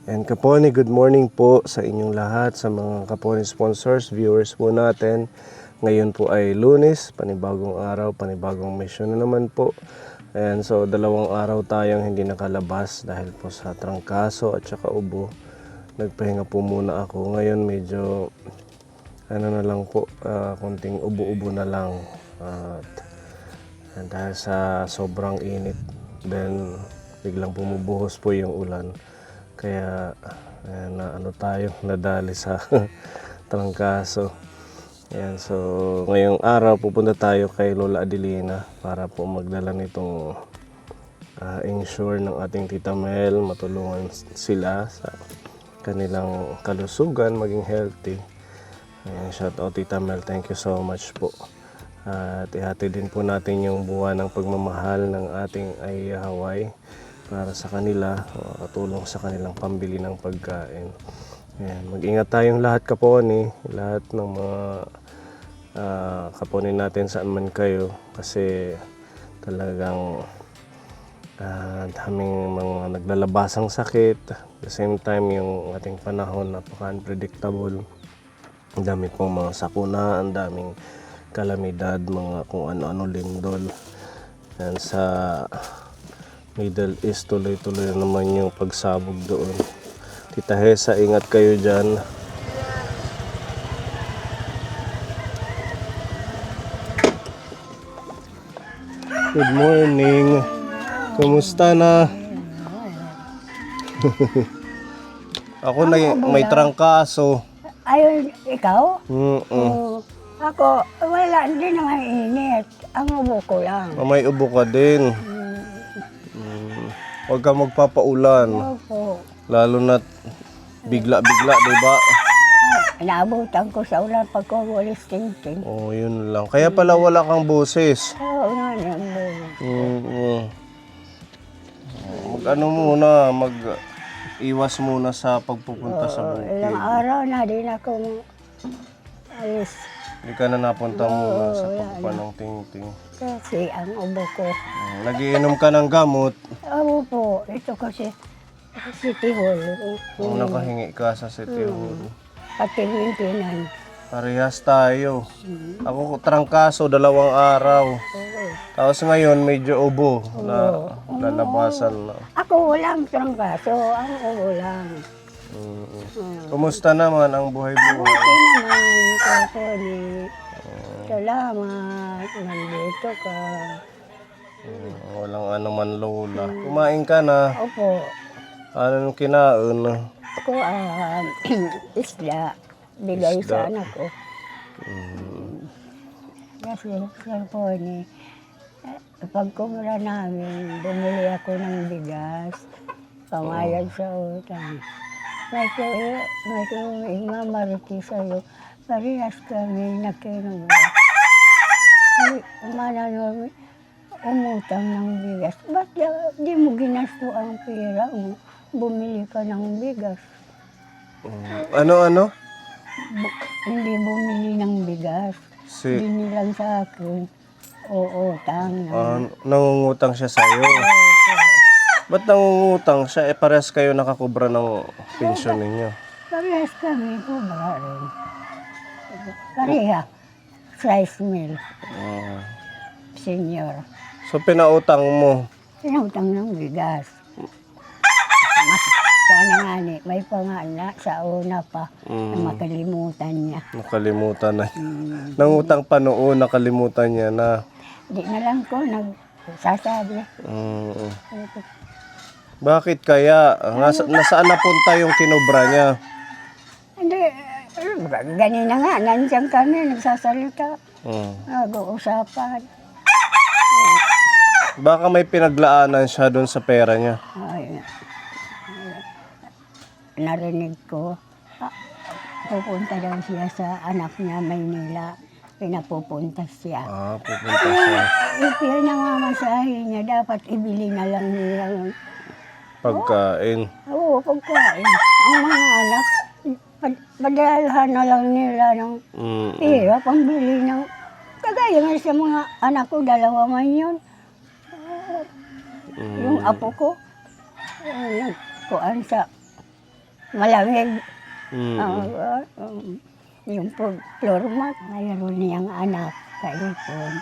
And Kaponi, good morning po sa inyong lahat, sa mga Kaponi sponsors, viewers po natin. Ngayon po ay Lunes, panibagong araw, panibagong mission na naman po. And so 2 araw tayong hindi nakalabas dahil po sa trangkaso at saka ubo. Nagpahinga po muna ako. Ngayon medyo na lang po, konting ubo-ubo na lang. At dahil sa sobrang init, then biglang bumubuhos po yung ulan. Kaya nadali sa trangkaso. Ayan, so ngayong araw pupunta tayo kay Lola Adelina para po magdala nitong insure ng ating Tita Mel, matulungan sila sa kanilang kalusugan, maging healthy. Ayan, shout out Tita Mel, thank you so much po. At ihati din po natin yung buwan ng pagmamahal ng ating ay Hawaii para sa kanila, katulong sa kanilang pambili ng pagkain. Ayan, mag-ingat tayong lahat Kaponi, lahat ng mga Kaponi natin saan man kayo, kasi talagang daming mga naglalabasang sakit. At the same time, yung ating panahon napaka-unpredictable. Ang dami pong mga sakuna, ang daming kalamidad, mga kung ano-ano lindol. Yan sa Middle East, tuloy-tuloy naman yung pagsabog doon. Tita Hesa, ingat kayo dyan. Good morning. Kumusta na? Ako na may trangkaso. Ayun, ikaw? Ako, wala, hindi naman init. Ang ubo ko lang. may ubo ka din. Huwag ka magpapaulan. Opo. Lalo na bigla-bigla, diba? Naabutan ko sa ulan pag ko walis tingting. Oh, yun lang. Kaya pala wala kang boses. Oo, nga Mag-ano muna, mag-iwas muna sa pagpupunta sa ilang bukid. araw na din ako alis. Hindi ka na napunta muna sa pagpapanong tingting. Kasi ang ubo ko. Nagiinom ka ng gamot. Oo po, ito kasi City Hall. Nakahingi ka sa City Hall. Pati maintenance. Parehas tayo. Ako trangkaso 2 araw. Tapos ngayon medyo ubo na lalabasan na. Ako walang trangkaso, ang ubo lang. Kumusta naman ang buhay-buhay? Okay naman, Kaponi. Salamat, nandito ka. Walang anuman Lola. Kumain ka na. Opo, Ano kinain? ako isda. Bigay sa anak ko. Kasi, Kaponi, pag kumula namin, bumili ako ng bigas, pamayag sa utang. May mamariti sa'yo, parehas kami nakinuha. Umana umutang ng bigas. Ba't di mo ginasto ang pera mo? Bumili ka ng bigas. Ano? Hindi bumili ng bigas. Binilang sa akin. Oo, tanga. Nangungutang siya sa'yo. Ba't nangungutang siya? Parehas kayo nakakubra ng pensyon ninyo. Parehas kami, kubra rin. Pareha. Rice mill. Senior. So pinautang mo? Pinautang ng bigas. Sana nga may pangana sa una pa na makalimutan niya. Nakalimutan na. Nangutang pa noon, nakalimutan niya na. Di na lang ko nagsasabi. Bakit kaya? Nasaan napunta yung kinubra niya? Hindi, ganina nga, nandiyan kami, nagsasalita. Nag-uusapan. Baka may pinaglaanan siya doon sa pera niya. Ay, narinig ko, pupunta daw siya sa anak niya, Maynila. Pinapupunta siya. Pupunta siya. Yung namamasahe niya, dapat ibili na lang niya yung Pagkain. Oo, pagkain. Ang mga anak, padalhan na lang nila ng pera, pambili ng... Kagaya nga sa mga anak ko, 2 man yun. Yung apo ko, kuan sa malamig. Mm. Yung floor mat, mayroon niyang anak kaipon.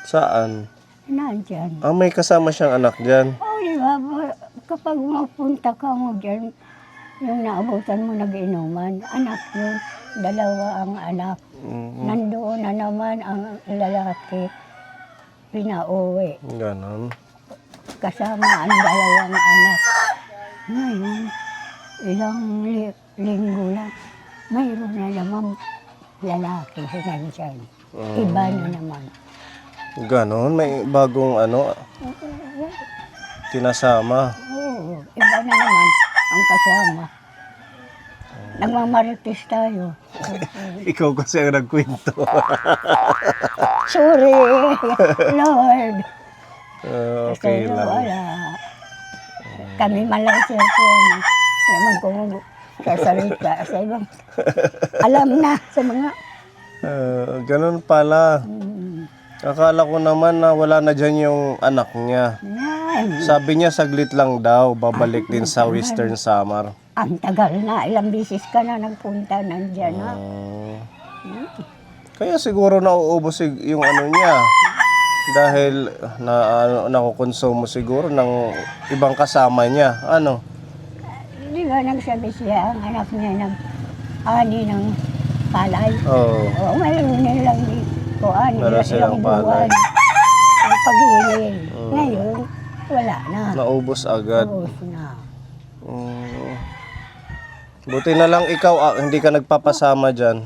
Saan? Nandyan. May kasama siyang anak dyan. Di ba, kapag mapunta ka mo dyan, yung naabutan mo nag-inuman, anak yun, dalawa ang anak. Nandoon na naman ang lalaki, pinauwi, Ganon. kasama ang dalawang anak. Ngayon, ilang linggo lang, mayroon na naman lalaki nandyan. Iba na naman. Ganon, may bagong kinasama. Oo, iba na naman ang kasama. Nagmamarites tayo. Ikaw kasi ang nagkwento. Sorry, Lord. Okay Kasi lang. wala. Kami man lang cellphone. Naman kung sasalita sa ibang. Alam na sa mga. Ganon pala. Akala ko naman na wala na dyan yung anak niya. Yan. Sabi niya saglit lang daw, babalik din sa Western Samar. Ang tagal na. Ilang bisis ka na nagpunta nandyan na. Kaya siguro nauubos yung ano niya. Dahil nakukonsumo siguro ng ibang kasama niya. Ano? Di ba nagsabi siya, ang anak niya nag-ani ng palay. Oo. Oo, mayroon nilang kuan, Meron silang ilang buwan. Ang paghihilin. Ngayon, wala na. Naubos agad. Ubus na. Buti na lang ikaw, hindi ka nagpapasama dyan.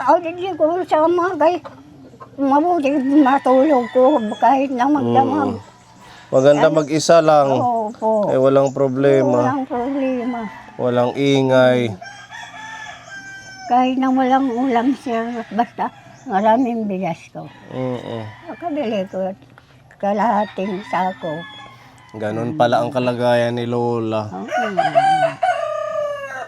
Hindi ko sama kay mabuti matulog ko kahit na magdamag. Maganda mag-isa lang. Oo po. Walang problema. Walang problema. Walang ingay. Kahit na walang ulam siya, basta maraming bigas ko. Makabili ko kalahating sako. Ganon pala ang kalagayan ni Lola.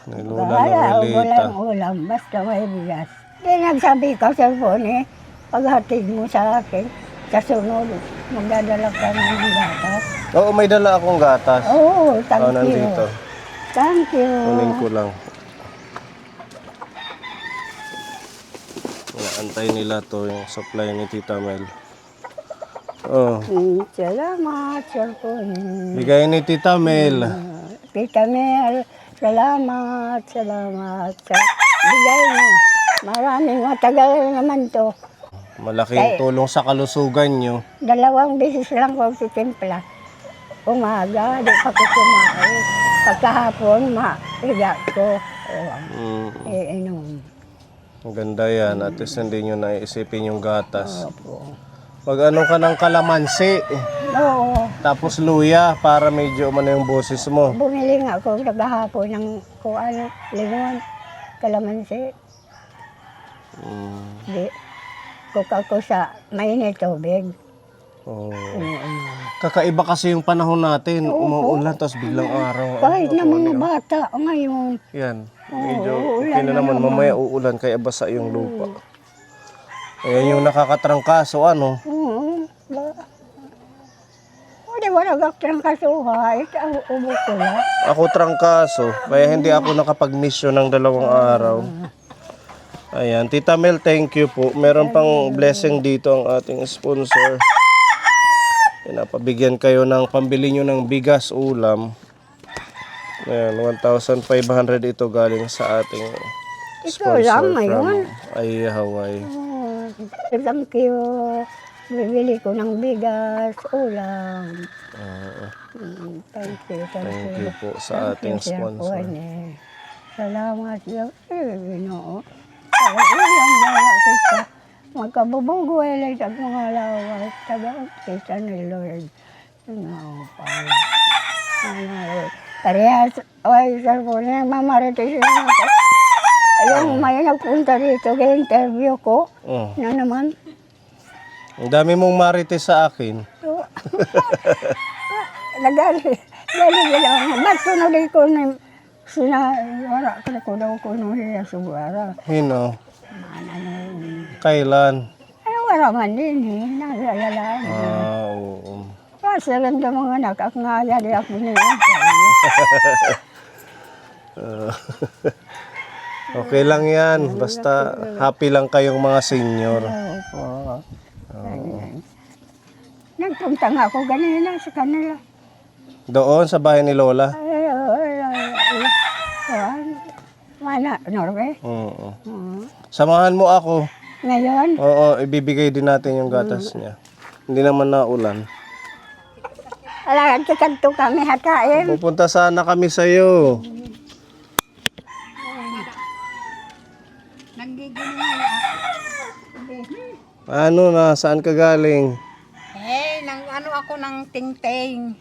Ni Lola Wala, Noelita. walang ulam, basta may bigas. Nagsabi ka sa phone paghatid mo sa akin, sa sunod, magdadala ka ng gatas. Oo, may dala akong gatas. Oo, thank you. Nandito. Thank you. Kunin ko lang. Antay nila to yung supply ni Tita Mel. Salamat, Sir Pon. Bigay ni Tita Mel. Tita Mel, salamat. Bigay mo. Maraming matagal naman to. Malaking tulong sa kalusugan nyo. 2 beses lang ko titimpla. Umaga, di pa ko kumain. Pagkahapon, maiga ko. Iinom. Ang ganda yan. At least hindi nyo naisipin yung gatas. Opo. Mag-ano ka ng kalamansi. Oo. Tapos luya para medyo umano yung boses mo. Bumili nga ako naghahapon ng limon, kalamansi. Di, kuka ko sa mainit tubig. Kakaiba kasi yung panahon natin. Umuulan tapos biglang araw. Kahit na mga bata ngayon. Yan. Medyo okay na naman. Mamaya uulan kaya basa yung lupa. Ayan yung nakakatrangkaso ano. Di ba nagaktrang kasuha? Ito ubo ko lang. Ako trangkaso. Kaya hindi ako nakapag-mission ng 2 araw. Ayan. Tita Mel, thank you po. Meron pang blessing dito ang ating sponsor. Pinapabigyan kayo ng pambili nyo ng bigas, ulam. Ayan, 1,500 ito galing sa ating sponsor lang from ngayon. Hawaii. Thank you. Bibili ko ng bigas, ulam. Thank you. Thank you po sa ating sponsor. Salamat. Ginoo. Ilang dala kita. Magkabubugoy lang sa mga lawas. Tagaan kita ni Lord. Parehas, sir po niya, mamarites na ako. Yung may nagpunta dito, interview ko, na naman. Ang dami mong marites sa akin. Nagali lang. Ba't ko na di ko na wala ko daw ko nung siya sugara. Hino? Kailan? Ay, wala man din naglalaan. Oo. Kasi lang mga anak, ako nga yari ako niya. Ah, okay lang yan. Basta happy lang kayong mga senior. Opo. Ayan. Nagpunta nga ako ganina sa kanila. Doon sa bahay ni Lola. Mana, Norway? Oo. Oo. Samahan mo ako. Ngayon, Oo, ibibigay din natin yung gatas niya. Hindi naman naulan. alagan sa kanto kami hakain. Pupunta sana kami sa'yo. Ano na, saan ka galing? Nang ano ako ng tingting.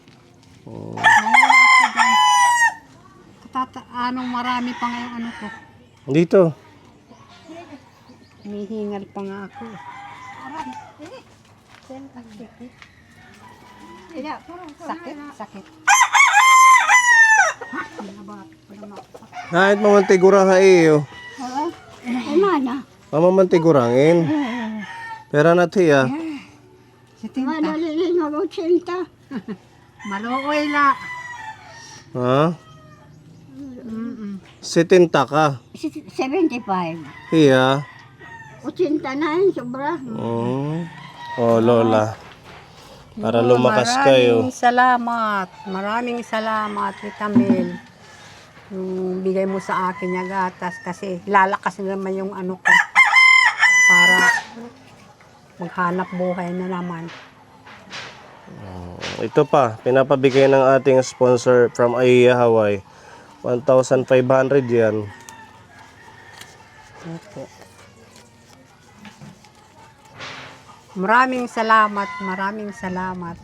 Marami pa ngayong ano ko. Dito. Hinihingal pa nga ako. Sakit. Kahit mamantigurang iyo. Oo. Mana? Mamamantigurangin. Pera na tiya. Mana lilin mag-80. Maluoy la. Ha? Sitinta ka. 75. Hiya. 89, sobra. Oh, Lola. Para lumakas kayo. Maraming salamat, Tita Mel. Yung bigay mo sa akin yung gatas kasi lalakas naman yung ano ko para maghanap buhay na naman. Ito pa, pinapabigay ng ating sponsor from Aiya, Hawaii. 1,500 yan. Opo. Maraming salamat.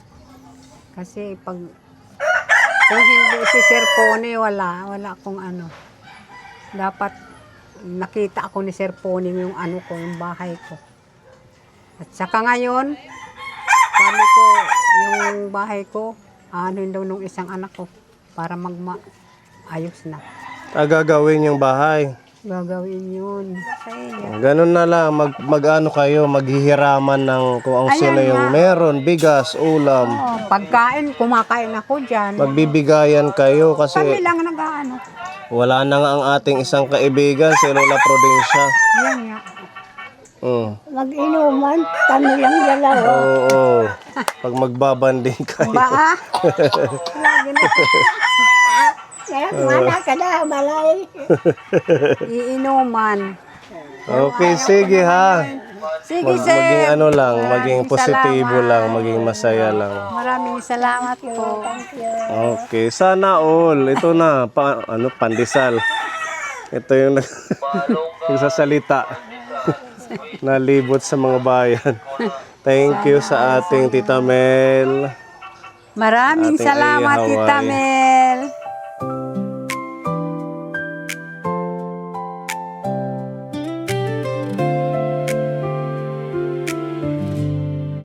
Kasi kung hindi si Sir Pony, wala akong ano. Dapat nakita ako ni Sir Pony yung ano ko, yung bahay ko. At saka ngayon, sabi ko, yung bahay ko, ano daw nung isang anak ko, para ayos na. Gagawin yung bahay. Gagawin yun sa inyo. Ganun na lang, mag-ano kayo, maghihiraman ng kung ang Ayan sino yung nga. meron, bigas, ulam. Oh, pagkain, kumakain ako dyan. Magbibigayan kayo Kami kasi lang nag-ano. wala na nga ang ating isang kaibigan, si Lola Prudencia. Yan nga. Mag-inuman, kami lang dalawa. Oo. Pag magbabanding kayo. Ba? Lagi na. Mana ka na, balay. Iinuman. Okay, sige ha. Sige, sir. Maging ano lang, maging Maraming positibo salamat. lang, maging masaya lang. Maraming salamat po. Okay, sana all. Ito na, pandesal. Ito yung yung sasalita. Nalibot sa mga bayan. Thank you sa ating Tita Mel. Maraming Ating salamat, Aiya, Tita Hawaii. Mel.